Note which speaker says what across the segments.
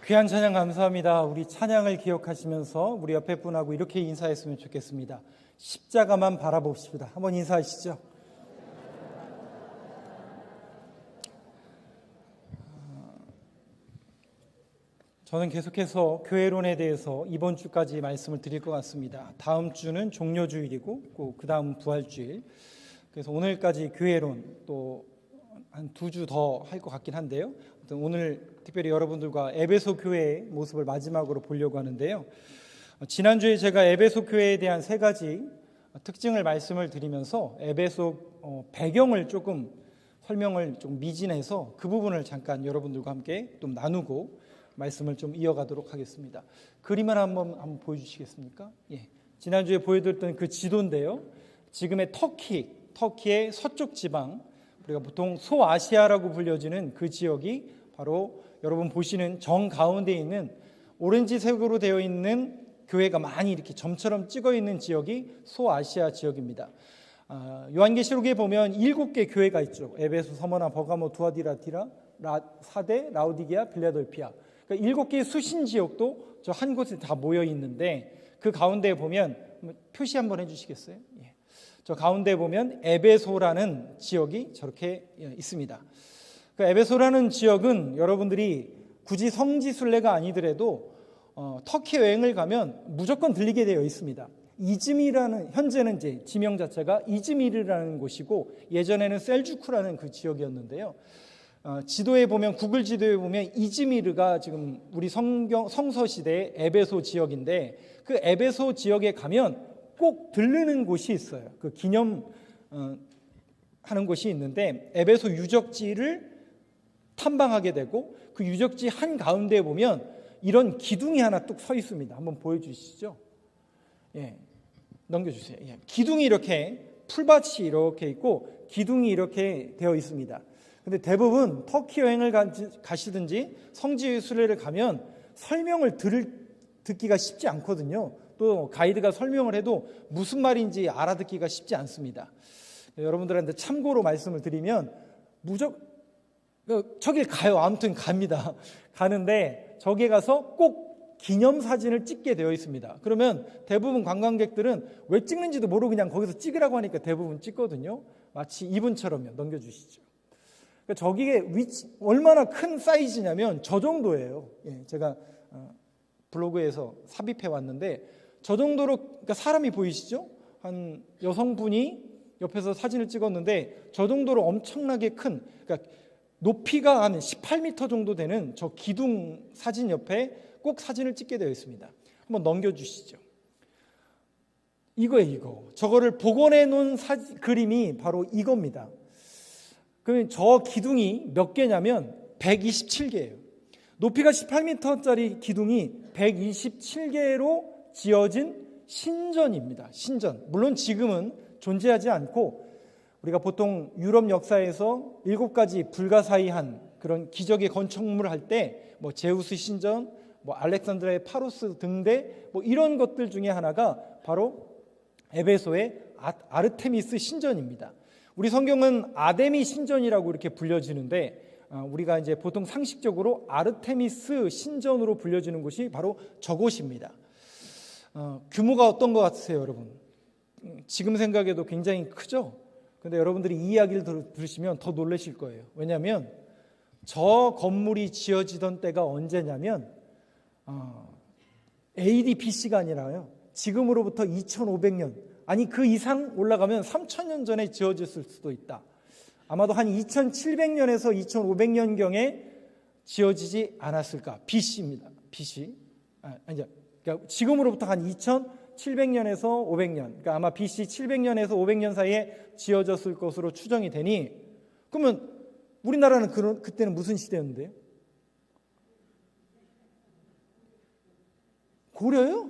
Speaker 1: 귀한 찬양 감사합니다. 우리 찬양을 기억하시면서 우리 옆에 분하고 이렇게 인사했으면 좋겠습니다. 십자가만 바라봅시다. 한번 인사하시죠. 저는 계속해서 교회론에 대해서 이번 주까지 말씀을 드릴 것 같습니다. 다음 주는 종료주일이고 그 다음 부활주일. 그래서 오늘까지 교회론 또 한 2주 더 할 것 같긴 한데요. 오늘 특별히 여러분들과 에베소 교회의 모습을 마지막으로 보려고 하는데요. 지난주에 제가 에베소 교회에 대한 3가지 특징을 말씀을 드리면서 에베소 배경을 조금 설명을 좀 미진해서 그 부분을 잠깐 여러분들과 함께 좀 나누고 말씀을 좀 이어가도록 하겠습니다. 그림을 한번 보여주시겠습니까? 예. 지난주에 보여드렸던 그 지도인데요. 지금의 터키의 서쪽 지방, 우리가 보통 소아시아라고 불려지는 그 지역이 바로 여러분 보시는 정 가운데 있는 오렌지색으로 되어 있는 교회가 많이 이렇게 점처럼 찍어 있는 지역이 소아시아 지역입니다. 요한계시록에 보면 7개 교회가 있죠. 에베소, 서머나, 버가모, 두아디라티라, 사데, 라우디게아, 빌라델피아. 그러니까 7개의 수신 지역도 저 한 곳에 다 모여 있는데 그 가운데 보면 표시 한번 해주시겠어요? 예. 저 가운데 보면 에베소라는 지역이 저렇게 있습니다. 그 에베소라는 지역은 여러분들이 굳이 성지 순례가 아니더라도 터키 여행을 가면 무조건 들리게 되어 있습니다. 이즈미라는, 현재는 이제 지명 자체가 이즈미르라는 곳이고 예전에는 셀주크라는 그 지역이었는데요. 지도에 보면, 구글 지도에 보면 이즈미르가 지금 우리 성서 시대의 에베소 지역인데, 그 에베소 지역에 가면 꼭 들르는 곳이 있어요. 그 기념 하는 곳이 있는데, 에베소 유적지를 탐방하게 되고 그 유적지 한 가운데에 보면 이런 기둥이 하나 뚝 서 있습니다. 한번 보여주시죠. 예, 넘겨주세요. 예, 기둥이 이렇게, 풀밭이 이렇게 있고 기둥이 이렇게 되어 있습니다. 근데 대부분 터키 여행을 가시든지 성지 순례를 가면 설명을 듣기가 쉽지 않거든요. 또 가이드가 설명을 해도 무슨 말인지 알아듣기가 쉽지 않습니다. 여러분들한테 참고로 말씀을 드리면 저길 가요. 아무튼 갑니다. 가는데 저기에 가서 꼭 기념사진을 찍게 되어 있습니다. 그러면 대부분 관광객들은 왜 찍는지도 모르고 그냥 거기서 찍으라고 하니까 대부분 찍거든요. 마치 이분처럼요. 넘겨주시죠. 저기에 얼마나 큰 사이즈냐면 저 정도예요. 예, 제가 블로그에서 삽입해 왔는데 저 정도로, 그러니까 사람이 보이시죠? 한 여성분이 옆에서 사진을 찍었는데 저 정도로 엄청나게 큰, 그러니까 높이가 한 18m 정도 되는 저 기둥 사진 옆에 꼭 사진을 찍게 되어 있습니다. 한번 넘겨주시죠. 이거예요, 이거. 저거를 복원해 놓은 그림이 바로 이겁니다. 그러면 저 기둥이 몇 개냐면 127개예요. 높이가 18m짜리 기둥이 127개로 지어진 신전입니다. 신전. 물론 지금은 존재하지 않고 우리가 보통 유럽 역사에서 7가지 불가사의한 그런 기적의 건축물을 할 때 뭐 제우스 신전, 뭐 알렉산드라의 파로스 등대, 뭐 이런 것들 중에 하나가 바로 에베소의 아르테미스 신전입니다. 우리 성경은 아데미 신전이라고 이렇게 불려지는데 우리가 이제 보통 상식적으로 아르테미스 신전으로 불려지는 곳이 바로 저곳입니다. 규모가 어떤 것 같으세요, 여러분? 지금 생각해도 굉장히 크죠? 근데 여러분들이 이 이야기를 들으시면 더 놀라실 거예요. 왜냐하면 저 건물이 지어지던 때가 언제냐면 AD BC가 아니라요. 지금으로부터 2500년, 아니 그 이상 올라가면 3000년 전에 지어졌을 수도 있다. 아마도 한 2700년에서 2500년경에 지어지지 않았을까. BC입니다. BC. 그러니까 지금으로부터 한 2700년에서 500년, 그러니까 아마 BC 700년에서 500년 사이에 지어졌을 것으로 추정이 되니, 그러면 우리나라는 그때는 무슨 시대였는데요? 고려요?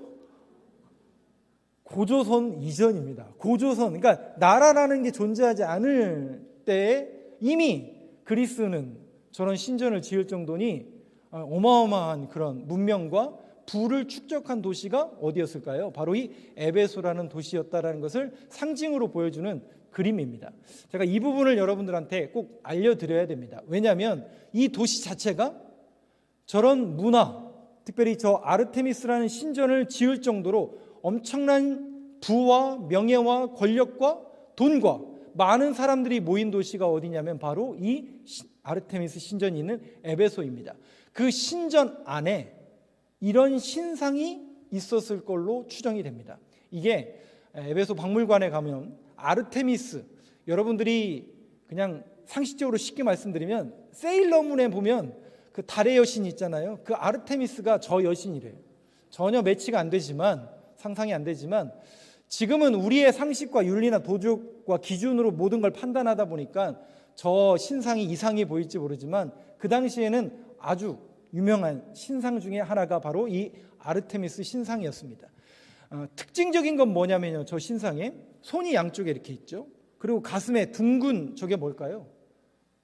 Speaker 1: 고조선 이전입니다. 고조선, 그러니까 나라라는 게 존재하지 않을 때에 이미 그리스는 저런 신전을 지을 정도니 어마어마한 그런 문명과 부를 축적한 도시가 어디였을까요? 바로 이 에베소라는 도시였다라는 것을 상징으로 보여주는 그림입니다. 제가 이 부분을 여러분들한테 꼭 알려드려야 됩니다. 왜냐하면 이 도시 자체가 저런 문화, 특별히 저 아르테미스라는 신전을 지을 정도로 엄청난 부와 명예와 권력과 돈과 많은 사람들이 모인 도시가 어디냐면 바로 이 아르테미스 신전이 있는 에베소입니다. 그 신전 안에 이런 신상이 있었을 걸로 추정이 됩니다. 이게 에베소 박물관에 가면 아르테미스, 여러분들이 그냥 상식적으로 쉽게 말씀드리면 세일러문에 보면 그 달의 여신 있잖아요. 그 아르테미스가 저 여신이래요. 전혀 매치가 안 되지만, 상상이 안 되지만, 지금은 우리의 상식과 윤리나 도덕과 기준으로 모든 걸 판단하다 보니까 저 신상이 이상해 보일지 모르지만 그 당시에는 아주 유명한 신상 중에 하나가 바로 이 아르테미스 신상이었습니다. 특징적인 건 뭐냐면요, 저 신상에 손이 양쪽에 이렇게 있죠. 그리고 가슴에 둥근 저게 뭘까요?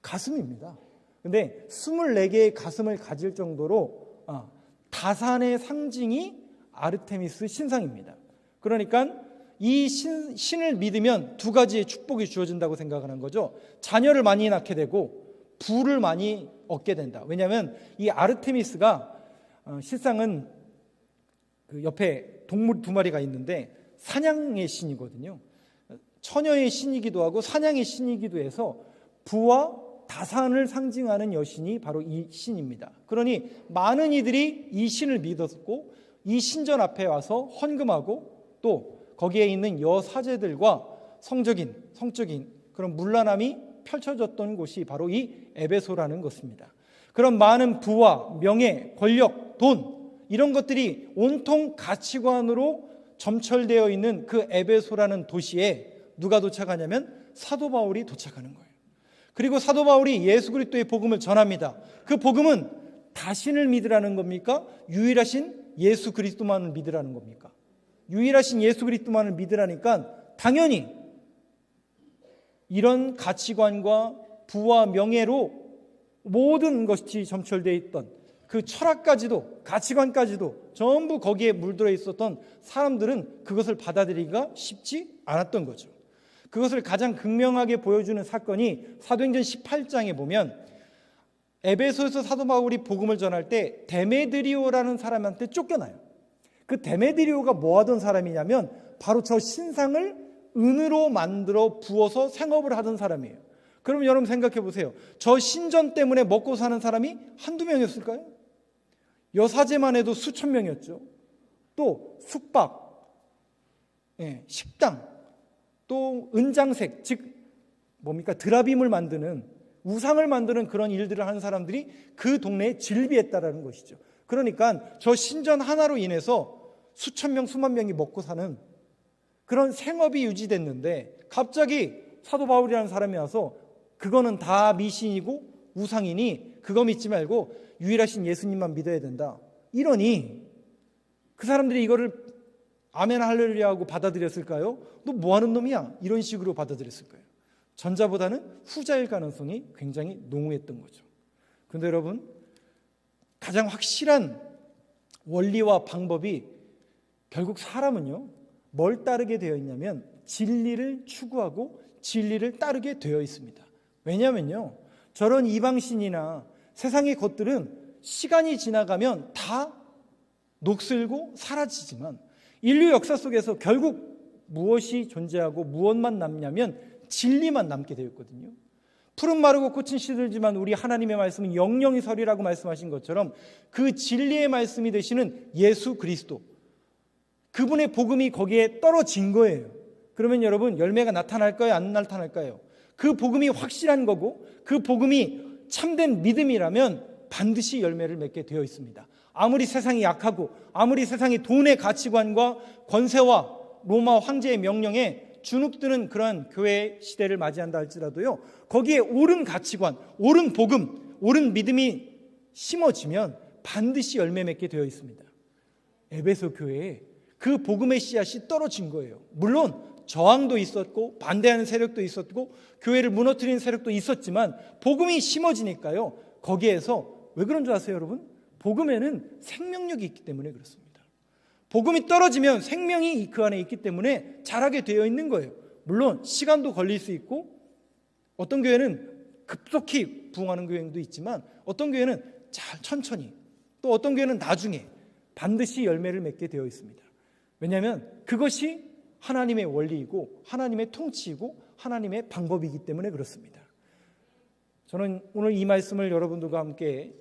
Speaker 1: 가슴입니다. 근데 24개의 가슴을 가질 정도로 다산의 상징이 아르테미스 신상입니다. 그러니까 이 신을 믿으면 두 가지의 축복이 주어진다고 생각하는 거죠. 자녀를 많이 낳게 되고 부를 많이 얻게 된다. 왜냐하면 이 아르테미스가 실상은 그 옆에 동물 두 마리가 있는데 사냥의 신이거든요. 처녀의 신이기도 하고 사냥의 신이기도 해서 부와 다산을 상징하는 여신이 바로 이 신입니다. 그러니 많은 이들이 이 신을 믿었고 이 신전 앞에 와서 헌금하고 또 거기에 있는 여사제들과 성적인 그런 문란함이 펼쳐졌던 곳이 바로 이 에베소라는 것입니다. 그런 많은 부와 명예, 권력, 돈 이런 것들이 온통 가치관으로 점철되어 있는 그 에베소라는 도시에 누가 도착하냐면 사도 바울이 도착하는 거예요. 그리고 사도 바울이 예수 그리스도의 복음을 전합니다. 그 복음은 다신을 믿으라는 겁니까? 유일하신 예수 그리스도만을 믿으라는 겁니까? 유일하신 예수 그리스도만을 믿으라니까 당연히 이런 가치관과 부와 명예로 모든 것이 점철되어 있던 그 철학까지도 가치관까지도 전부 거기에 물들어 있었던 사람들은 그것을 받아들이기가 쉽지 않았던 거죠. 그것을 가장 극명하게 보여주는 사건이 사도행전 18장에 보면 에베소에서 사도 바울이 복음을 전할 때 데메드리오라는 사람한테 쫓겨나요. 그 데메드리오가 뭐 하던 사람이냐면 바로 저 신상을 은으로 만들어 부어서 생업을 하던 사람이에요. 그러면 여러분 생각해 보세요. 저 신전 때문에 먹고 사는 사람이 한두 명이었을까요? 여사제만 해도 수천 명이었죠. 또 숙박, 식당, 또 은장색, 즉 뭡니까? 드라빔을 만드는, 우상을 만드는 그런 일들을 하는 사람들이 그 동네에 질비했다라는 것이죠. 그러니까 저 신전 하나로 인해서 수천 명, 수만 명이 먹고 사는 그런 생업이 유지됐는데 갑자기 사도 바울이라는 사람이 와서 그거는 다 미신이고 우상이니 그거 믿지 말고 유일하신 예수님만 믿어야 된다. 이러니 그 사람들이 이거를 아멘 할렐루야 하고 받아들였을까요? 너 뭐하는 놈이야? 이런 식으로 받아들였을 거예요. 전자보다는 후자일 가능성이 굉장히 농후했던 거죠. 그런데 여러분, 가장 확실한 원리와 방법이 결국 사람은요, 뭘 따르게 되어 있냐면 진리를 추구하고 진리를 따르게 되어 있습니다. 왜냐하면요, 저런 이방신이나 세상의 것들은 시간이 지나가면 다 녹슬고 사라지지만 인류 역사 속에서 결국 무엇이 존재하고 무엇만 남냐면 진리만 남게 되었거든요. 푸른 마르고 꽃은 시들지만 우리 하나님의 말씀은 영영이 서리라고 말씀하신 것처럼 그 진리의 말씀이 되시는 예수 그리스도, 그분의 복음이 거기에 떨어진 거예요. 그러면 여러분, 열매가 나타날까요? 안 나타날까요? 그 복음이 확실한 거고 그 복음이 참된 믿음이라면 반드시 열매를 맺게 되어 있습니다. 아무리 세상이 약하고 아무리 세상이 돈의 가치관과 권세와 로마 황제의 명령에 주눅드는 그런 교회 시대를 맞이한다 할지라도요, 거기에 옳은 가치관, 옳은 복음, 옳은 믿음이 심어지면 반드시 열매 맺게 되어 있습니다. 에베소 교회에 그 복음의 씨앗이 떨어진 거예요. 물론 저항도 있었고 반대하는 세력도 있었고 교회를 무너뜨리는 세력도 있었지만 복음이 심어지니까요, 거기에서 왜 그런 줄 아세요, 여러분? 복음에는 생명력이 있기 때문에 그렇습니다. 복음이 떨어지면 생명이 그 안에 있기 때문에 자라게 되어 있는 거예요. 물론 시간도 걸릴 수 있고 어떤 교회는 급속히 부흥하는 교회도 있지만 어떤 교회는 잘 천천히, 또 어떤 교회는 나중에, 반드시 열매를 맺게 되어 있습니다. 왜냐하면 그것이 하나님의 원리이고 하나님의 통치이고 하나님의 방법이기 때문에 그렇습니다. 저는 오늘 이 말씀을 여러분들과 함께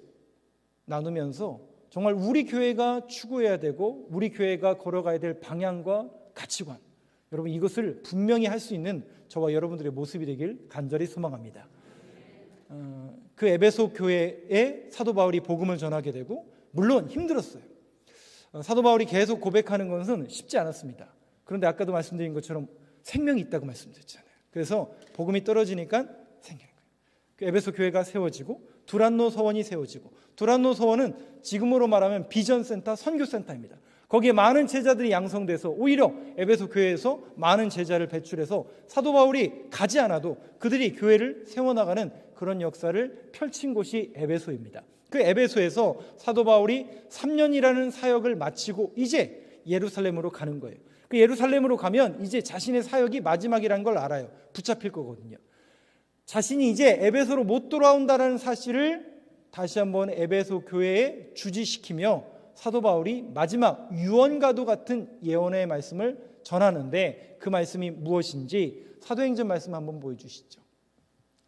Speaker 1: 나누면서 정말 우리 교회가 추구해야 되고 우리 교회가 걸어가야 될 방향과 가치관, 여러분 이것을 분명히 할 수 있는 저와 여러분들의 모습이 되길 간절히 소망합니다. 그 에베소 교회에 사도 바울이 복음을 전하게 되고 물론 힘들었어요. 사도 바울이 계속 고백하는 것은 쉽지 않았습니다. 그런데 아까도 말씀드린 것처럼 생명이 있다고 말씀드렸잖아요. 그래서 복음이 떨어지니까 생기는 거예요. 그 에베소 교회가 세워지고 두란노 서원이 세워지고, 두란노 서원은 지금으로 말하면 비전센터, 선교센터입니다. 거기에 많은 제자들이 양성돼서 오히려 에베소 교회에서 많은 제자를 배출해서 사도 바울이 가지 않아도 그들이 교회를 세워나가는 그런 역사를 펼친 곳이 에베소입니다. 그 에베소에서 사도 바울이 3년이라는 사역을 마치고 이제 예루살렘으로 가는 거예요. 그 예루살렘으로 가면 이제 자신의 사역이 마지막이라는 걸 알아요. 붙잡힐 거거든요. 자신이 이제 에베소로 못 돌아온다는 사실을 다시 한번 에베소 교회에 주지시키며 사도 바울이 마지막 유언과도 같은 예언의 말씀을 전하는데, 그 말씀이 무엇인지 사도행전 말씀 한번 보여주시죠.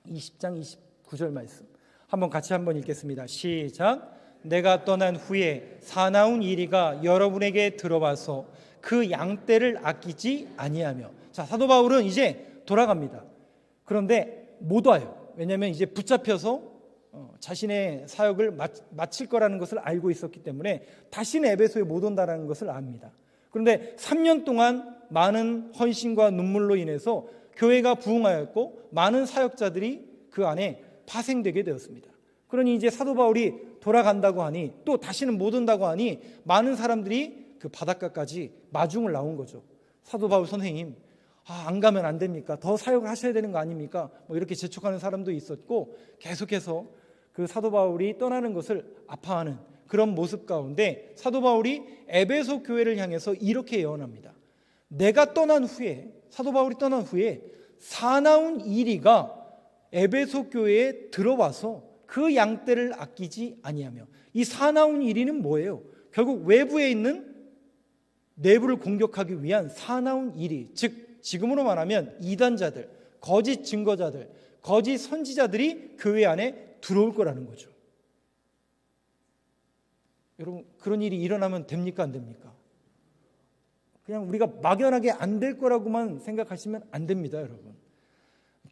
Speaker 1: 20장 29절 말씀 한번 같이 한번 읽겠습니다. 시작. 내가 떠난 후에 사나운 이리가 여러분에게 들어와서 그 양떼를 아끼지 아니하며. 자, 사도 바울은 이제 돌아갑니다. 그런데 못 와요. 왜냐하면 이제 붙잡혀서 자신의 사역을 마칠 거라는 것을 알고 있었기 때문에 다시는 에베소에 못 온다는 것을 압니다. 그런데 3년 동안 많은 헌신과 눈물로 인해서 교회가 부흥하였고 많은 사역자들이 그 안에 파생되게 되었습니다. 그러니 이제 사도 바울이 돌아간다고 하니, 또 다시는 못 온다고 하니 많은 사람들이 그 바닷가까지 마중을 나온 거죠. 사도 바울 선생님, 안 가면 안 됩니까? 더 사역을 하셔야 되는 거 아닙니까? 이렇게 재촉하는 사람도 있었고, 계속해서 그 사도 바울이 떠나는 것을 아파하는 그런 모습 가운데 사도 바울이 에베소 교회를 향해서 이렇게 예언합니다. 내가 떠난 후에, 사도 바울이 떠난 후에 사나운 이리가 에베소 교회에 들어와서 그 양떼를 아끼지 아니하며. 이 사나운 이리는 뭐예요? 결국 외부에 있는 내부를 공격하기 위한 사나운 이리, 즉 지금으로 말하면 이단자들, 거짓 증거자들, 거짓 선지자들이 교회 안에 들어올 거라는 거죠. 여러분, 그런 일이 일어나면 됩니까, 안 됩니까? 그냥 우리가 막연하게 안 될 거라고만 생각하시면 안 됩니다, 여러분.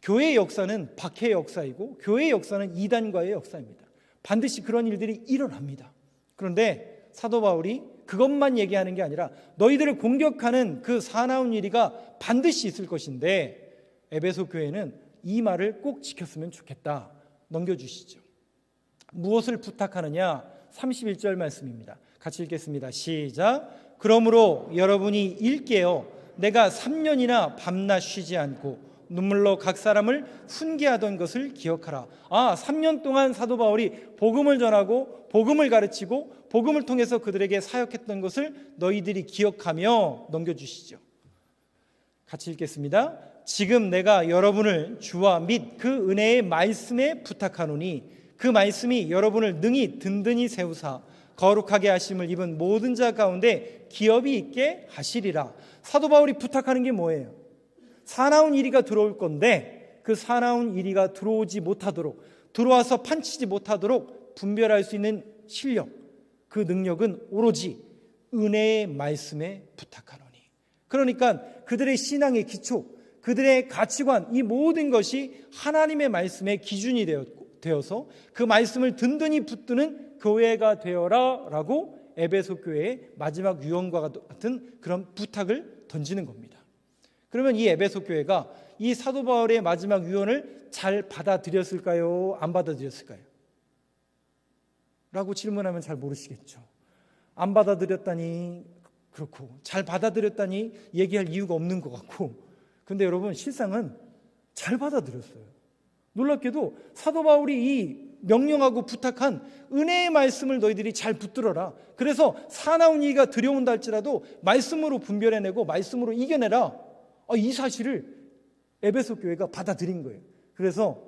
Speaker 1: 교회의 역사는 박해의 역사이고 교회의 역사는 이단과의 역사입니다. 반드시 그런 일들이 일어납니다. 그런데 사도 바울이 그것만 얘기하는 게 아니라 너희들을 공격하는 그 사나운 일이가 반드시 있을 것인데 에베소 교회는 이 말을 꼭 지켰으면 좋겠다. 넘겨주시죠. 무엇을 부탁하느냐? 31절 말씀입니다. 같이 읽겠습니다. 시작. 그러므로 여러분이 일깨어 내가 3년이나 밤낮 쉬지 않고 눈물로 각 사람을 훈계하던 것을 기억하라. 3년 동안 사도 바울이 복음을 전하고 복음을 가르치고 복음을 통해서 그들에게 사역했던 것을 너희들이 기억하며. 넘겨주시죠. 같이 읽겠습니다. 지금 내가 여러분을 주와 및 그 은혜의 말씀에 부탁하노니 그 말씀이 여러분을 능히 든든히 세우사 거룩하게 하심을 입은 모든 자 가운데 기업이 있게 하시리라. 사도 바울이 부탁하는 게 뭐예요? 사나운 이리가 들어올 건데 그 사나운 이리가 들어오지 못하도록, 들어와서 판치지 못하도록 분별할 수 있는 실력, 그 능력은 오로지 은혜의 말씀에 부탁하노니. 그러니까 그들의 신앙의 기초, 그들의 가치관, 이 모든 것이 하나님의 말씀의 기준이 되어서 그 말씀을 든든히 붙드는 교회가 되어라 라고 에베소 교회의 마지막 유언과 같은 그런 부탁을 던지는 겁니다. 그러면 이 에베소 교회가 이 사도 바울의 마지막 유언을 잘 받아들였을까요? 안 받아들였을까요? 라고 질문하면 잘 모르시겠죠. 안 받아들였다니 그렇고 잘 받아들였다니 얘기할 이유가 없는 것 같고, 근데 여러분 실상은 잘 받아들였어요. 놀랍게도 사도 바울이 이 명령하고 부탁한 은혜의 말씀을 너희들이 잘 붙들어라. 그래서 사나운 이가 들여온다 할지라도 말씀으로 분별해내고 말씀으로 이겨내라. 이 사실을 에베소 교회가 받아들인 거예요. 그래서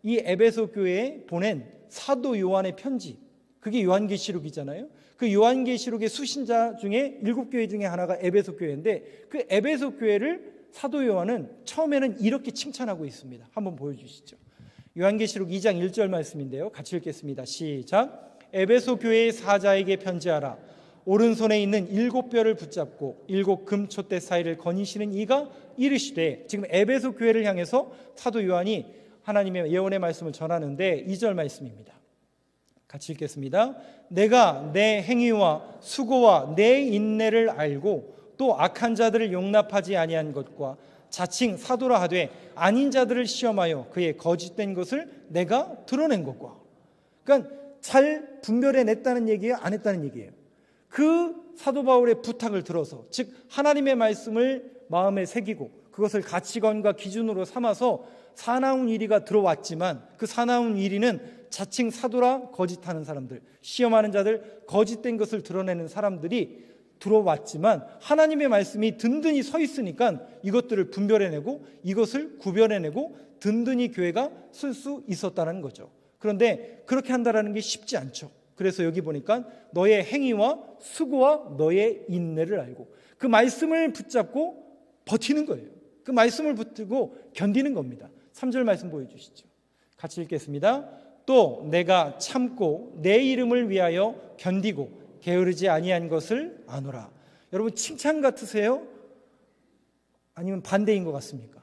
Speaker 1: 이 에베소 교회에 보낸 사도 요한의 편지, 그게 요한계시록이잖아요. 그 요한계시록의 수신자 중에 7교회 중에 하나가 에베소 교회인데 그 에베소 교회를 사도 요한은 처음에는 이렇게 칭찬하고 있습니다. 한번 보여주시죠. 요한계시록 2장 1절 말씀인데요. 같이 읽겠습니다. 시작. 에베소 교회의 사자에게 편지하라. 오른손에 있는 7뼈를 붙잡고 7 금촛대 사이를 거니시는 이가 이르시되, 지금 에베소 교회를 향해서 사도 요한이 하나님의 예언의 말씀을 전하는데 2절 말씀입니다. 같이 읽겠습니다. 내가 내 행위와 수고와 내 인내를 알고 또 악한 자들을 용납하지 아니한 것과 자칭 사도라 하되 아닌 자들을 시험하여 그의 거짓된 것을 내가 드러낸 것과. 그러니까 잘 분별해냈다는 얘기예요, 안 했다는 얘기예요. 그 사도 바울의 부탁을 들어서, 즉 하나님의 말씀을 마음에 새기고 그것을 가치관과 기준으로 삼아서 사나운 일이가 들어왔지만, 그 사나운 일이는 자칭 사도라 거짓하는 사람들, 시험하는 자들, 거짓된 것을 드러내는 사람들이 들어왔지만 하나님의 말씀이 든든히 서 있으니까 이것들을 분별해내고 이것을 구별해내고 든든히 교회가 쓸 수 있었다는 거죠. 그런데 그렇게 한다는 게 쉽지 않죠. 그래서 여기 보니까 너의 행위와 수고와 너의 인내를 알고, 그 말씀을 붙잡고 버티는 거예요. 그 말씀을 붙들고 견디는 겁니다. 3절 말씀 보여주시죠. 같이 읽겠습니다. 또 내가 참고 내 이름을 위하여 견디고 게으르지 아니한 것을 아노라. 여러분, 칭찬 같으세요? 아니면 반대인 것 같습니까?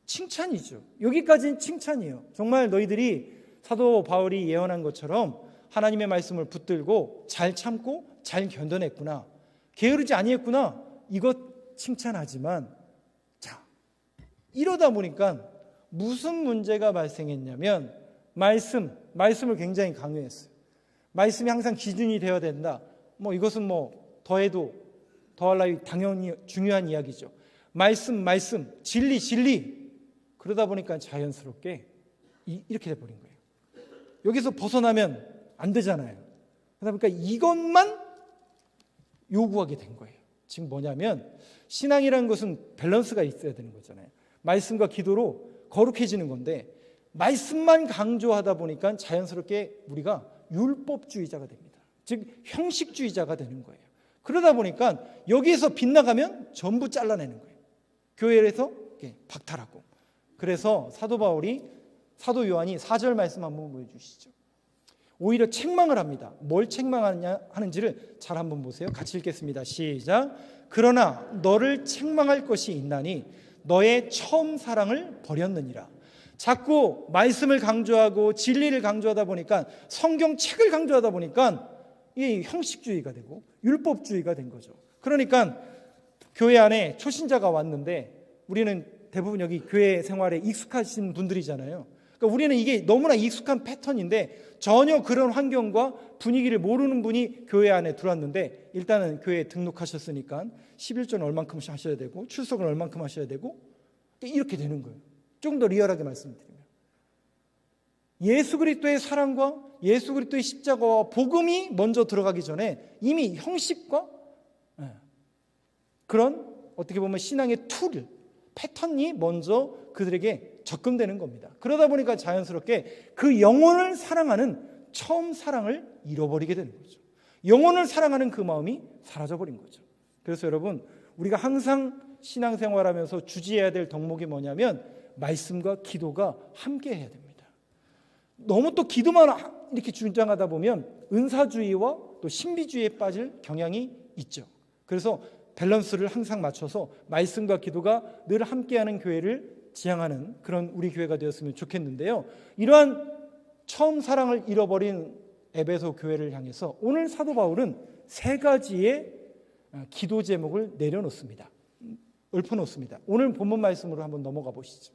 Speaker 1: 칭찬이죠. 여기까지는 칭찬이에요. 정말 너희들이 사도 바울이 예언한 것처럼 하나님의 말씀을 붙들고 잘 참고 잘 견뎌냈구나, 게으르지 아니했구나, 이것 칭찬하지만, 자, 이러다 보니까 무슨 문제가 발생했냐면 말씀을 굉장히 강요했어요. 말씀이 항상 기준이 되어야 된다. 이것은 더해도 더할 나위 당연히 중요한 이야기죠. 말씀, 진리. 그러다 보니까 자연스럽게 이렇게 돼버린 거예요. 여기서 벗어나면 안 되잖아요. 그러다 보니까 이것만 요구하게 된 거예요. 지금 뭐냐면 신앙이라는 것은 밸런스가 있어야 되는 거잖아요. 말씀과 기도로 거룩해지는 건데 말씀만 강조하다 보니까 자연스럽게 우리가 율법주의자가 됩니다. 즉 형식주의자가 되는 거예요. 그러다 보니까 여기에서 빗나가면 전부 잘라내는 거예요. 교회에서 박탈하고. 그래서 사도 요한이 4절 말씀 한번 보여주시죠. 오히려 책망을 합니다. 뭘 책망하는지를 잘 한번 보세요. 같이 읽겠습니다. 시작. 그러나 너를 책망할 것이 있나니 너의 처음 사랑을 버렸느니라. 자꾸 말씀을 강조하고 진리를 강조하다 보니까, 성경책을 강조하다 보니까 이 형식주의가 되고 율법주의가 된 거죠. 그러니까 교회 안에 초신자가 왔는데, 우리는 대부분 여기 교회 생활에 익숙하신 분들이잖아요. 그러니까 우리는 이게 너무나 익숙한 패턴인데 전혀 그런 환경과 분위기를 모르는 분이 교회 안에 들어왔는데, 일단은 교회에 등록하셨으니까 11조는 얼만큼 하셔야 되고 출석은 얼만큼 하셔야 되고, 이렇게 되는 거예요. 조금 더 리얼하게 말씀드리면 예수 그리스도의 사랑과 예수 그리스도의 십자가와 복음이 먼저 들어가기 전에 이미 형식과 그런 어떻게 보면 신앙의 툴, 패턴이 먼저 그들에게 접근되는 겁니다. 그러다 보니까 자연스럽게 그 영혼을 사랑하는 처음 사랑을 잃어버리게 되는 거죠. 영혼을 사랑하는 그 마음이 사라져버린 거죠. 그래서 여러분, 우리가 항상 신앙생활하면서 주지해야 될 덕목이 뭐냐면 말씀과 기도가 함께 해야 됩니다. 너무 또 기도만 이렇게 주장하다 보면 은사주의와 또 신비주의에 빠질 경향이 있죠. 그래서 밸런스를 항상 맞춰서 말씀과 기도가 늘 함께하는 교회를 지향하는 그런 우리 교회가 되었으면 좋겠는데요. 이러한 처음 사랑을 잃어버린 에베소 교회를 향해서 오늘 사도 바울은 3가지의 기도 제목을 내려놓습니다. 읊어놓습니다. 오늘 본문 말씀으로 한번 넘어가 보시죠.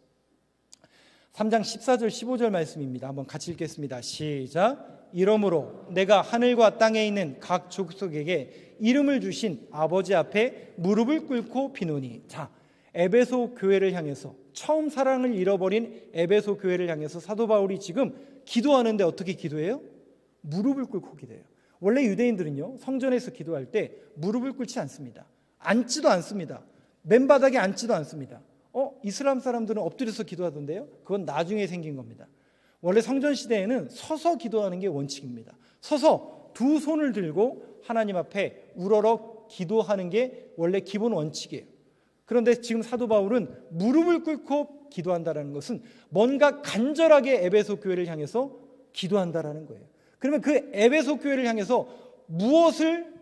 Speaker 1: 3장 14절 15절 말씀입니다. 한번 같이 읽겠습니다. 시작. 이러므로 내가 하늘과 땅에 있는 각 족속에게 이름을 주신 아버지 앞에 무릎을 꿇고 비노니. 자, 에베소 교회를 향해서, 처음 사랑을 잃어버린 에베소 교회를 향해서 사도 바울이 지금 기도하는데 어떻게 기도해요? 무릎을 꿇고 기도해요. 원래 유대인들은요, 성전에서 기도할 때 무릎을 꿇지 않습니다. 앉지도 않습니다. 맨바닥에 앉지도 않습니다. 이슬람 사람들은 엎드려서 기도하던데요. 그건 나중에 생긴 겁니다. 원래 성전 시대에는 서서 기도하는 게 원칙입니다. 서서 두 손을 들고 하나님 앞에 우러러 기도하는 게 원래 기본 원칙이에요. 그런데 지금 사도 바울은 무릎을 꿇고 기도한다는 것은 뭔가 간절하게 에베소 교회를 향해서 기도한다라는 거예요. 그러면 그 에베소 교회를 향해서 무엇을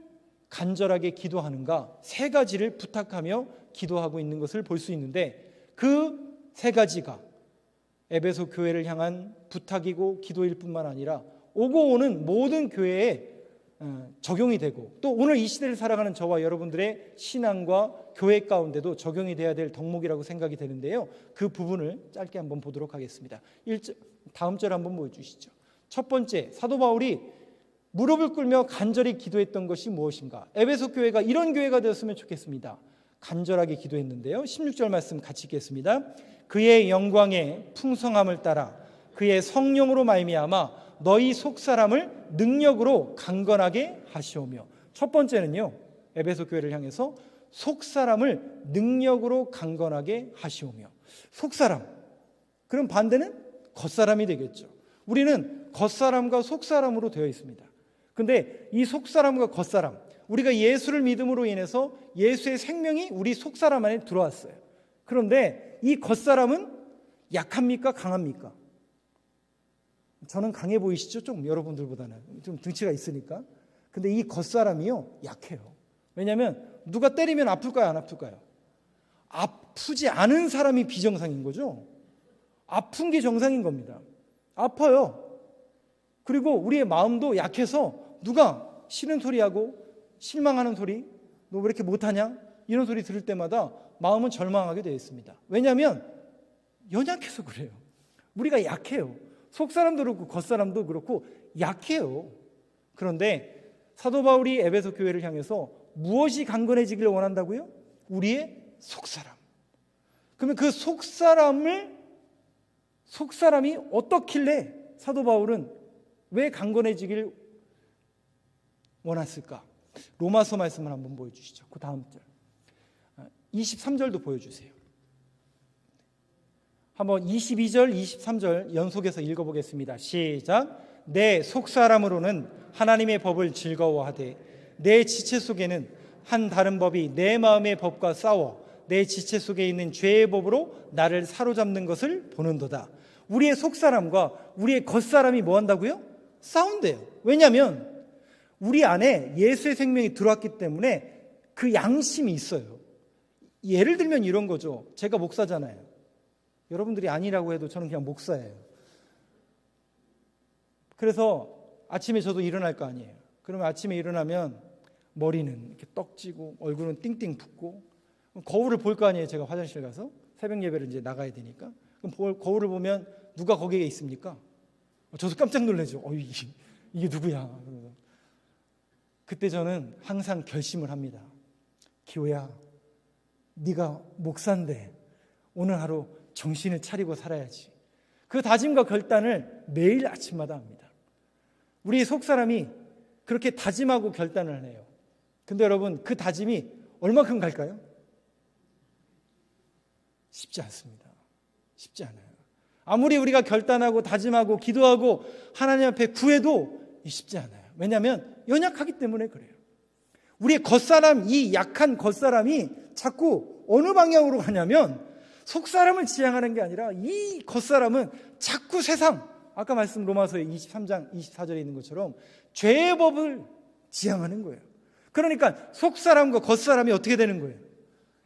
Speaker 1: 간절하게 기도하는가? 세 가지를 부탁하며 기도하고 있는 것을 볼 수 있는데, 그 세 가지가 에베소 교회를 향한 부탁이고 기도일 뿐만 아니라 오고 오는 모든 교회에 적용이 되고, 또 오늘 이 시대를 살아가는 저와 여러분들의 신앙과 교회 가운데도 적용이 돼야 될 덕목이라고 생각이 되는데요. 그 부분을 짧게 한번 보도록 하겠습니다. 다음 절 한번 보여주시죠. 첫 번째, 사도 바울이 무릎을 꿇며 간절히 기도했던 것이 무엇인가? 에베소 교회가 이런 교회가 되었으면 좋겠습니다. 간절하게 기도했는데요. 16절 말씀 같이 읽겠습니다. 그의 영광의 풍성함을 따라 그의 성령으로 말미암아 너희 속사람을 능력으로 강건하게 하시오며. 첫 번째는요, 에베소 교회를 향해서 속사람을 능력으로 강건하게 하시오며. 속사람, 그럼 반대는 겉사람이 되겠죠. 우리는 겉사람과 속사람으로 되어 있습니다. 근데 이 속사람과 겉사람, 우리가 예수를 믿음으로 인해서 예수의 생명이 우리 속사람 안에 들어왔어요. 그런데 이 겉사람은 약합니까? 강합니까? 저는 강해 보이시죠? 좀 여러분들보다는 좀 등치가 있으니까. 근데 이 겉사람이요, 약해요. 왜냐하면 누가 때리면 아플까요? 안 아플까요? 아프지 않은 사람이 비정상인 거죠. 아픈 게 정상인 겁니다. 아파요. 그리고 우리의 마음도 약해서 누가 싫은 소리하고 실망하는 소리, 너 왜 이렇게 못하냐? 이런 소리 들을 때마다 마음은 절망하게 되어 있습니다. 왜냐하면 연약해서 그래요. 우리가 약해요. 속사람도 그렇고 겉사람도 그렇고 약해요. 그런데 사도 바울이 에베소 교회를 향해서 무엇이 강건해지기를 원한다고요? 우리의 속사람. 그러면 그 속사람이 어떻길래 사도 바울은 왜 강건해지기를 원했을까? 로마서 말씀을 한번 보여주시죠. 그 다음 절 23절도 보여주세요. 한번 22절 23절 연속해서 읽어보겠습니다. 시작. 내 속사람으로는 하나님의 법을 즐거워하되 내 지체 속에는 한 다른 법이 내 마음의 법과 싸워 내 지체 속에 있는 죄의 법으로 나를 사로잡는 것을 보는도다. 우리의 속사람과 우리의 겉사람이 뭐 한다고요? 싸운대요. 왜냐하면 우리 안에 예수의 생명이 들어왔기 때문에 그 양심이 있어요. 예를 들면 이런 거죠. 제가 목사잖아요. 여러분들이 아니라고 해도 저는 그냥 목사예요. 그래서 아침에 저도 일어날 거 아니에요. 그러면 아침에 일어나면 머리는 이렇게 떡지고 얼굴은 띵띵 붓고 거울을 볼 거 아니에요. 제가 화장실 가서 새벽 예배를 이제 나가야 되니까. 그럼 거울을 보면 누가 거기에 있습니까? 저도 깜짝 놀라죠. 이게 누구야? 그때 저는 항상 결심을 합니다. 기호야, 네가 목사인데 오늘 하루 정신을 차리고 살아야지. 그 다짐과 결단을 매일 아침마다 합니다. 우리 속사람이 그렇게 다짐하고 결단을 해요. 근데 여러분, 그 다짐이 얼마큼 갈까요? 쉽지 않습니다. 쉽지 않아요. 아무리 우리가 결단하고 다짐하고 기도하고 하나님 앞에 구해도 쉽지 않아요. 왜냐하면 연약하기 때문에 그래요. 우리의 겉사람, 이 약한 겉사람이 자꾸 어느 방향으로 가냐면 속사람을 지향하는 게 아니라 이 겉사람은 자꾸 세상, 아까 말씀 로마서의 23장 24절에 있는 것처럼 죄의 법을 지향하는 거예요. 그러니까 속사람과 겉사람이 어떻게 되는 거예요?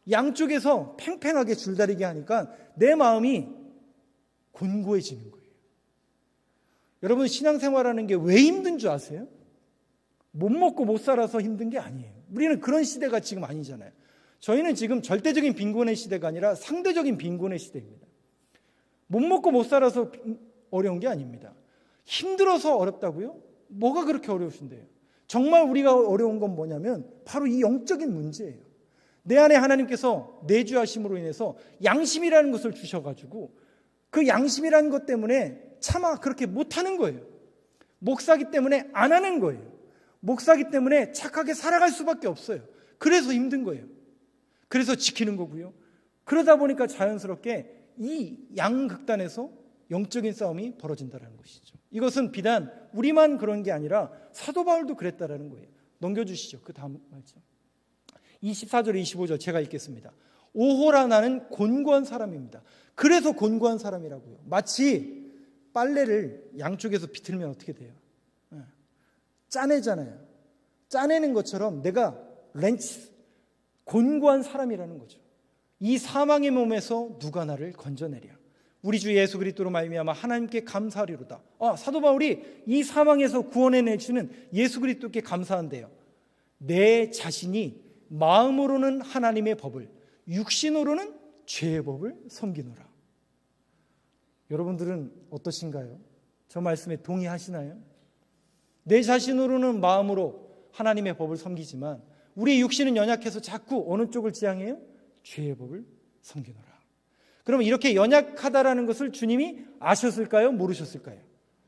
Speaker 1: 양쪽에서 팽팽하게 줄다리게 하니까 내 마음이 곤고해지는 거예요. 여러분, 신앙생활하는 게 왜 힘든 줄 아세요? 못 먹고 못 살아서 힘든 게 아니에요. 우리는 그런 시대가 지금 아니잖아요. 저희는 지금 절대적인 빈곤의 시대가 아니라 상대적인 빈곤의 시대입니다. 못 먹고 못 살아서 어려운 게 아닙니다. 힘들어서 어렵다고요? 뭐가 그렇게 어려우신데요? 정말 우리가 어려운 건 뭐냐면 바로 이 영적인 문제예요. 내 안에 하나님께서 내주하심으로 인해서 양심이라는 것을 주셔가지고 그 양심이라는 것 때문에 차마 그렇게 못하는 거예요. 목사기 때문에 안 하는 거예요. 목사기 때문에 착하게 살아갈 수밖에 없어요. 그래서 힘든 거예요. 그래서 지키는 거고요. 그러다 보니까 자연스럽게 이 양극단에서 영적인 싸움이 벌어진다는 것이죠. 이것은 비단 우리만 그런 게 아니라 사도 바울도 그랬다라는 거예요. 넘겨주시죠. 그 다음 말씀 24절 25절 제가 읽겠습니다. 오호라 나는 곤고한 사람입니다. 그래서 곤고한 사람이라고요. 마치 빨래를 양쪽에서 비틀면 어떻게 돼요? 짜내잖아요. 짜내는 것처럼 내가 곤고한 사람이라는 거죠. 이 사망의 몸에서 누가 나를 건져내랴. 우리 주 예수 그리스도로 말미암아 하나님께 감사하리로다. 사도 바울이 이 사망에서 구원해내 주는 예수 그리스도께 감사한대요. 내 자신이 마음으로는 하나님의 법을, 육신으로는 죄의 법을 섬기노라. 여러분들은 어떠신가요? 저 말씀에 동의하시나요? 내 자신으로는 마음으로 하나님의 법을 섬기지만 우리 육신은 연약해서 자꾸 어느 쪽을 지향해요? 죄의 법을 섬기노라. 그러면 이렇게 연약하다라는 것을 주님이 아셨을까요? 모르셨을까요?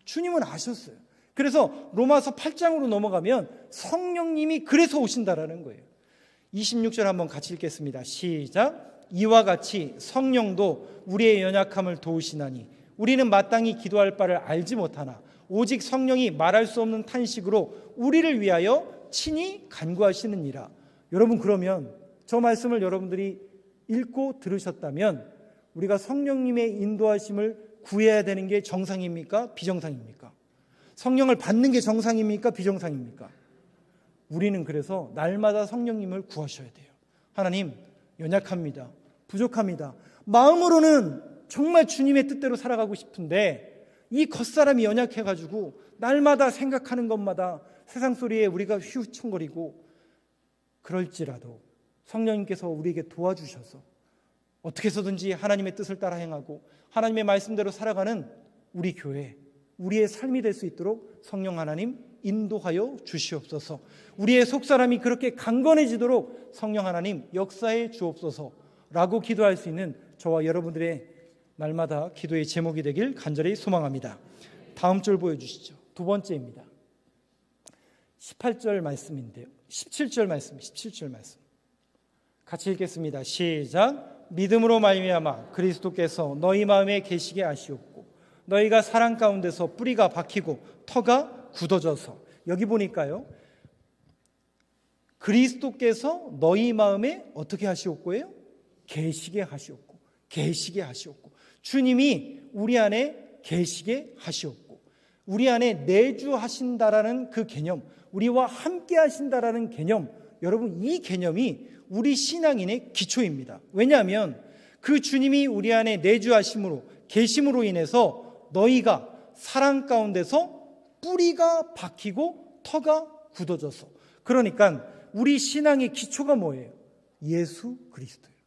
Speaker 1: 주님은 아셨어요. 그래서 로마서 8장으로 넘어가면 성령님이 그래서 오신다라는 거예요. 26절 한번 같이 읽겠습니다. 시작. 이와 같이 성령도 우리의 연약함을 도우시나니 우리는 마땅히 기도할 바를 알지 못하나 오직 성령이 말할 수 없는 탄식으로 우리를 위하여 친히 간구하시느니라. 여러분, 그러면 저 말씀을 여러분들이 읽고 들으셨다면 우리가 성령님의 인도하심을 구해야 되는 게 정상입니까? 비정상입니까? 성령을 받는 게 정상입니까? 비정상입니까? 우리는 그래서 날마다 성령님을 구하셔야 돼요. 하나님, 연약합니다. 부족합니다. 마음으로는 정말 주님의 뜻대로 살아가고 싶은데 이 겉사람이 연약해가지고 날마다 생각하는 것마다 세상 소리에 우리가 휘우청거리고, 그럴지라도 성령님께서 우리에게 도와주셔서 어떻게 해서든지 하나님의 뜻을 따라 행하고 하나님의 말씀대로 살아가는 우리 교회, 우리의 삶이 될 수 있도록 성령 하나님 인도하여 주시옵소서. 우리의 속사람이 그렇게 강건해지도록 성령 하나님 역사해 주옵소서라고 기도할 수 있는 저와 여러분들의 날마다 기도의 제목이 되길 간절히 소망합니다. 다음 절 보여주시죠. 두 번째입니다. 18절 말씀인데요. 17절 말씀 같이 읽겠습니다. 시작. 믿음으로 말미암아 그리스도께서 너희 마음에 계시게 하시옵고 너희가 사랑 가운데서 뿌리가 박히고 터가 굳어져서, 여기 보니까요, 그리스도께서 너희 마음에 어떻게 하시옵고요? 계시게 하시옵고 주님이 우리 안에 계시게 하시옵고 우리 안에 내주하신다라는 그 개념, 우리와 함께 하신다라는 개념, 여러분, 이 개념이 우리 신앙인의 기초입니다. 왜냐하면 그 주님이 우리 안에 내주하심으로, 계심으로 인해서 너희가 사랑 가운데서 뿌리가 박히고 터가 굳어져서, 그러니까 우리 신앙의 기초가 뭐예요? 예수 그리스도예요.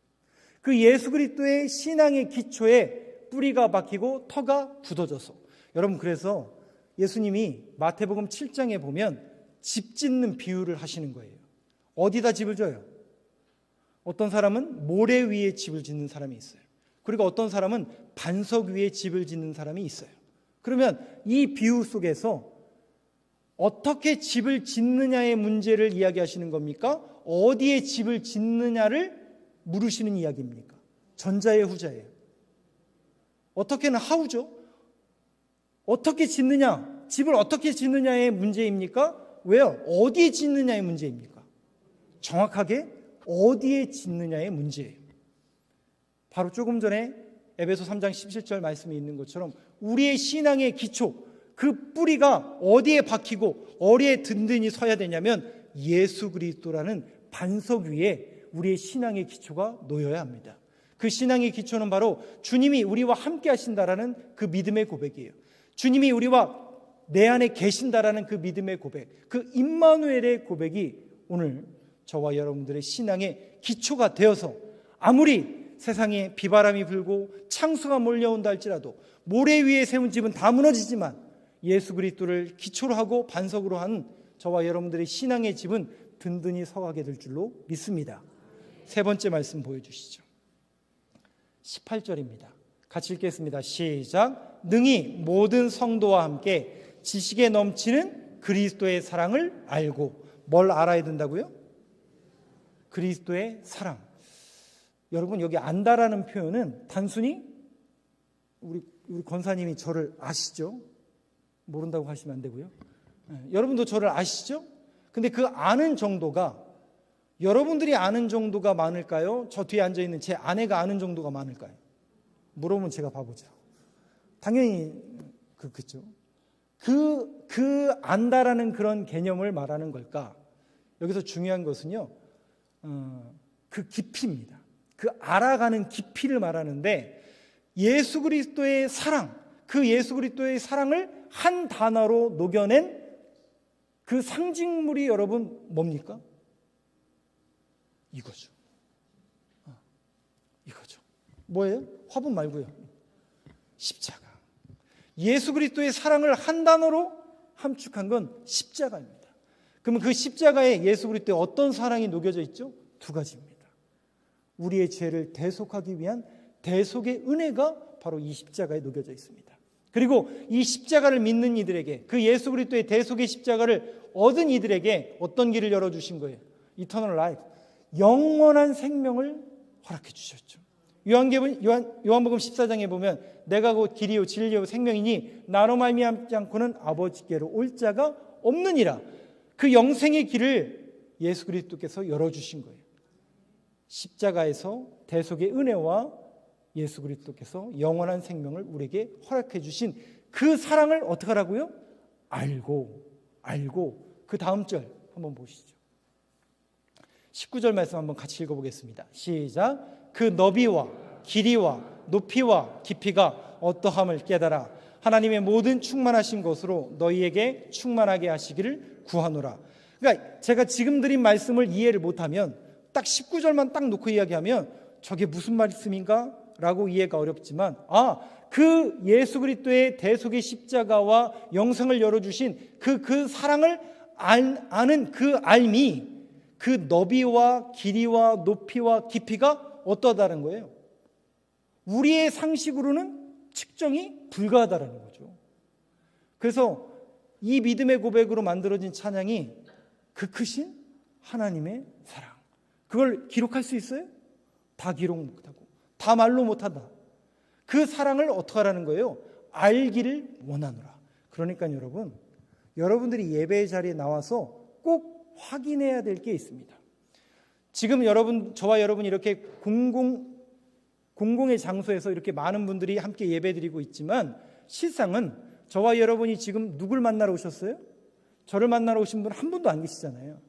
Speaker 1: 그 예수 그리스도의 신앙의 기초에 뿌리가 박히고 터가 굳어져서, 여러분, 그래서 예수님이 마태복음 7장에 보면 집 짓는 비유를 하시는 거예요. 어디다 집을 져요? 어떤 사람은 모래 위에 집을 짓는 사람이 있어요. 그리고 어떤 사람은 반석 위에 집을 짓는 사람이 있어요. 그러면 이 비유 속에서 어떻게 집을 짓느냐의 문제를 이야기하시는 겁니까? 어디에 집을 짓느냐를 물으시는 이야기입니까? 전자의 후자예요. 어떻게는 하우죠. 어떻게 짓느냐, 집을 어떻게 짓느냐의 문제입니까? 왜요? 어디에 짓느냐의 문제입니까? 정확하게 어디에 짓느냐의 문제예요. 바로 조금 전에 에베소 3장 17절 말씀이 있는 것처럼 우리의 신앙의 기초, 그 뿌리가 어디에 박히고 어디에 든든히 서야 되냐면 예수 그리스도라는 반석 위에 우리의 신앙의 기초가 놓여야 합니다. 그 신앙의 기초는 바로 주님이 우리와 함께 하신다라는 그 믿음의 고백이에요. 주님이 우리와 내 안에 계신다라는 그 믿음의 고백, 그 임마누엘의 고백이 오늘 저와 여러분들의 신앙의 기초가 되어서 아무리 세상에 비바람이 불고 창수가 몰려온다 할지라도 모래 위에 세운 집은 다 무너지지만 예수 그리스도를 기초로 하고 반석으로 한 저와 여러분들의 신앙의 집은 든든히 서가게 될 줄로 믿습니다. 세 번째 말씀 보여주시죠. 18절입니다. 같이 읽겠습니다. 시작. 능히 모든 성도와 함께 지식에 넘치는 그리스도의 사랑을 알고, 뭘 알아야 된다고요? 그리스도의 사랑. 여러분, 여기 안다라는 표현은 단순히 우리 우리 권사님이 저를 아시죠? 모른다고 하시면 안 되고요. 여러분도 저를 아시죠? 근데 그 아는 정도가 여러분들이 아는 정도가 많을까요? 저 뒤에 앉아있는 제 아내가 아는 정도가 많을까요? 물어보면 제가 바보죠. 당연히 그렇겠죠. 그 안다라는 그런 개념을 말하는 걸까? 여기서 중요한 것은요, 그 깊이입니다. 그 알아가는 깊이를 말하는데, 예수 그리스도의 사랑, 그 예수 그리스도의 사랑을 한 단어로 녹여낸 그 상징물이 여러분 뭡니까? 이거죠. 이거죠. 뭐예요? 화분 말고요. 십자가. 예수 그리스도의 사랑을 한 단어로 함축한 건 십자가입니다. 그러면 그 십자가에 예수 그리스도의 어떤 사랑이 녹여져 있죠? 두 가지입니다. 우리의 죄를 대속하기 위한 대속의 은혜가 바로 이 십자가에 녹여져 있습니다. 그리고 이 십자가를 믿는 이들에게, 그 예수 그리스도의 대속의 십자가를 얻은 이들에게 어떤 길을 열어주신 거예요? Eternal life, 영원한 생명을 허락해 주셨죠. 요한복음 14장에 보면 내가 곧 길이요 진리요 생명이니 나로 말미암지 않고는 아버지께로 올 자가 없느니라. 그 영생의 길을 예수 그리스도께서 열어주신 거예요. 십자가에서 대속의 은혜와 예수 그리스도께서 영원한 생명을 우리에게 허락해 주신 그 사랑을 어떻게 하라고요? 알고 그 다음 절 한번 보시죠. 19절 말씀 한번 같이 읽어보겠습니다. 시작. 그 너비와 길이와 높이와 깊이가 어떠함을 깨달아 하나님의 모든 충만하신 것으로 너희에게 충만하게 하시기를 구하노라. 그러니까 제가 지금 드린 말씀을 이해를 못하면 딱 19절만 딱 놓고 이야기하면 저게 무슨 말씀인가? 라고 이해가 어렵지만 그 예수 그리스도의 대속의 십자가와 영생을 열어주신 그 사랑을 아는 그 알미, 그 너비와 길이와 높이와 깊이가 어떠하다는 거예요? 우리의 상식으로는 측정이 불가하다는 거죠. 그래서 이 믿음의 고백으로 만들어진 찬양이 그 크신 하나님의 사랑, 그걸 기록할 수 있어요? 다 기록 못하고 다 말로 못한다. 그 사랑을 어떻게 하라는 거예요? 알기를 원하노라. 그러니까 여러분들이 예배의 자리에 나와서 꼭 확인해야 될 게 있습니다. 지금 저와 여러분이 이렇게 공공의 장소에서 이렇게 많은 분들이 함께 예배드리고 있지만 실상은 저와 여러분이 지금 누굴 만나러 오셨어요? 저를 만나러 오신 분 한 분도 안 계시잖아요.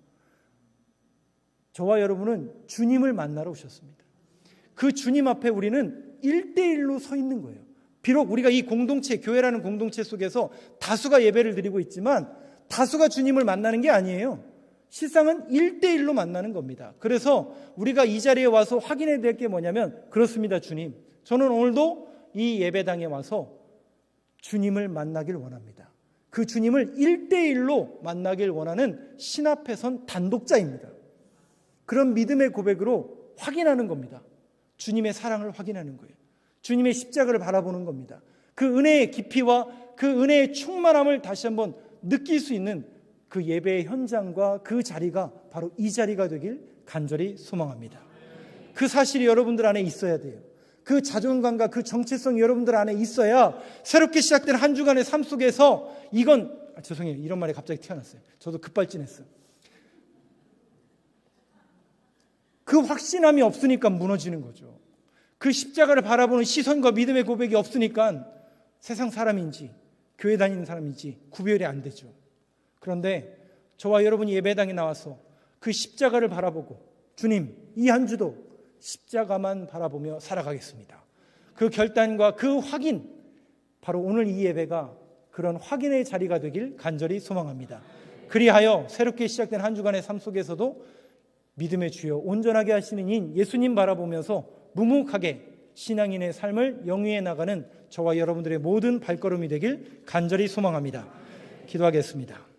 Speaker 1: 저와 여러분은 주님을 만나러 오셨습니다. 그 주님 앞에 우리는 1대1로 서 있는 거예요. 비록 우리가 이 공동체, 교회라는 공동체 속에서 다수가 예배를 드리고 있지만 다수가 주님을 만나는 게 아니에요. 실상은 1대1로 만나는 겁니다. 그래서 우리가 이 자리에 와서 확인해야 될 게 뭐냐면, 그렇습니다 주님, 저는 오늘도 이 예배당에 와서 주님을 만나길 원합니다. 그 주님을 1대1로 만나길 원하는 신 앞에 선 단독자입니다. 그런 믿음의 고백으로 확인하는 겁니다. 주님의 사랑을 확인하는 거예요. 주님의 십자가를 바라보는 겁니다. 그 은혜의 깊이와 그 은혜의 충만함을 다시 한번 느낄 수 있는 그 예배의 현장과 그 자리가 바로 이 자리가 되길 간절히 소망합니다. 그 사실이 여러분들 안에 있어야 돼요. 그 자존감과 그 정체성이 여러분들 안에 있어야 새롭게 시작된 한 주간의 삶 속에서 죄송해요. 이런 말이 갑자기 튀어났어요. 저도 급발진했어요. 그 확신함이 없으니까 무너지는 거죠. 그 십자가를 바라보는 시선과 믿음의 고백이 없으니까 세상 사람인지 교회 다니는 사람인지 구별이 안 되죠. 그런데 저와 여러분이 예배당에 나와서 그 십자가를 바라보고, 주님, 이 한 주도 십자가만 바라보며 살아가겠습니다. 그 결단과 그 확인, 바로 오늘 이 예배가 그런 확인의 자리가 되길 간절히 소망합니다. 그리하여 새롭게 시작된 한 주간의 삶 속에서도 믿음의 주여 온전하게 하시는 인 예수님 바라보면서 묵묵하게 신앙인의 삶을 영위해 나가는 저와 여러분들의 모든 발걸음이 되길 간절히 소망합니다. 기도하겠습니다.